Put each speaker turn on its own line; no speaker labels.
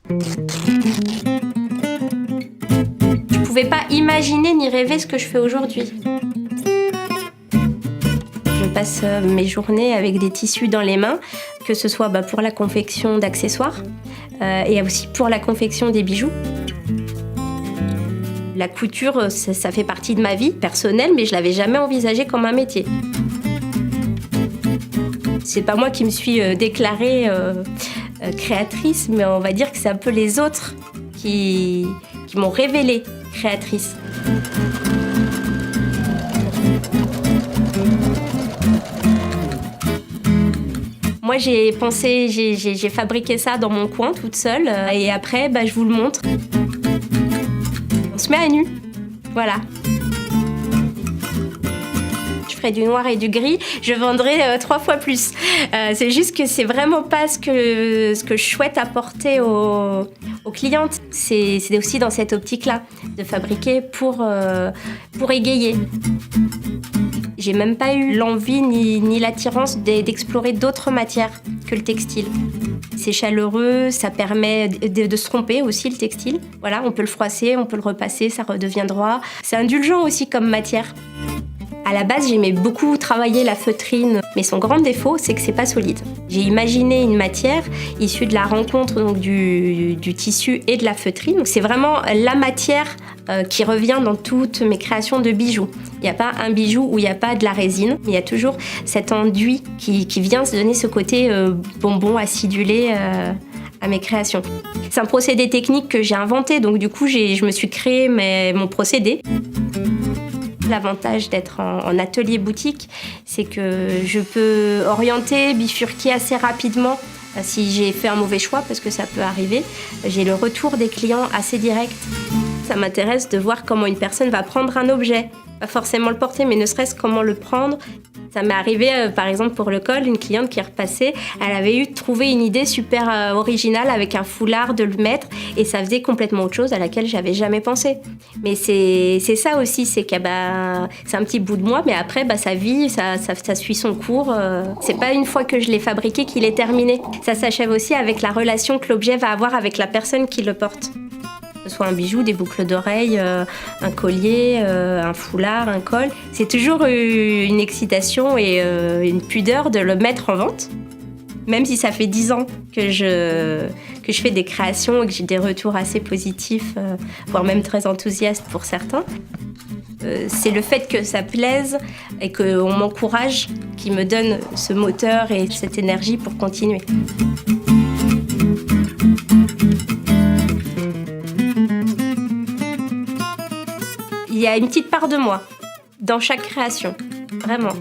Je pouvais pas imaginer ni rêver ce que je fais aujourd'hui. Je passe mes journées avec des tissus dans les mains, que ce soit pour la confection d'accessoires et aussi pour la confection des bijoux. La couture, ça fait partie de ma vie personnelle, mais je l'avais jamais envisagée comme un métier. C'est pas moi qui me suis déclarée créatrice, mais on va dire que c'est un peu les autres qui m'ont révélée créatrice. Moi, j'ai fabriqué ça dans mon coin toute seule et après, je vous le montre. On se met à nu, voilà. Je ferai du noir et du gris, je vendrai 3 fois plus. C'est juste que c'est vraiment pas ce que je souhaite apporter aux clientes. C'est aussi dans cette optique-là, de fabriquer pour égayer. J'ai même pas eu l'envie ni l'attirance d'explorer d'autres matières que le textile. C'est chaleureux, ça permet de se tromper aussi, le textile. Voilà, on peut le froisser, on peut le repasser, ça redevient droit. C'est indulgent aussi comme matière. À la base, j'aimais beaucoup travailler la feutrine, mais son grand défaut, c'est que c'est pas solide. J'ai imaginé une matière issue de la rencontre donc, du tissu et de la feutrine. Donc, c'est vraiment la matière qui revient dans toutes mes créations de bijoux. Il n'y a pas un bijou où il n'y a pas de la résine. Il y a toujours cet enduit qui vient se donner ce côté bonbon acidulé à mes créations. C'est un procédé technique que j'ai inventé, donc du coup, je me suis créé mon procédé. L'avantage d'être en atelier boutique, c'est que je peux orienter, bifurquer assez rapidement si j'ai fait un mauvais choix, parce que ça peut arriver. J'ai le retour des clients assez direct. Ça m'intéresse de voir comment une personne va prendre un objet. Pas forcément le porter, mais ne serait-ce comment le prendre. Ça m'est arrivé, par exemple, pour le col, une cliente qui est repassée, elle avait trouvé une idée super originale avec un foulard de le mettre et ça faisait complètement autre chose à laquelle j'avais jamais pensé. Mais c'est ça aussi, c'est que c'est un petit bout de moi, mais après, ça vit, ça suit son cours. C'est pas une fois que je l'ai fabriqué qu'il est terminé. Ça s'achève aussi avec la relation que l'objet va avoir avec la personne qui le porte. Que ce soit un bijou, des boucles d'oreilles, un collier, un foulard, un col. C'est toujours une excitation et une pudeur de le mettre en vente. Même si ça fait 10 ans que je fais des créations et que j'ai des retours assez positifs, voire même très enthousiastes pour certains. C'est le fait que ça plaise et qu'on m'encourage qui me donne ce moteur et cette énergie pour continuer. Il y a une petite part de moi dans chaque création, vraiment.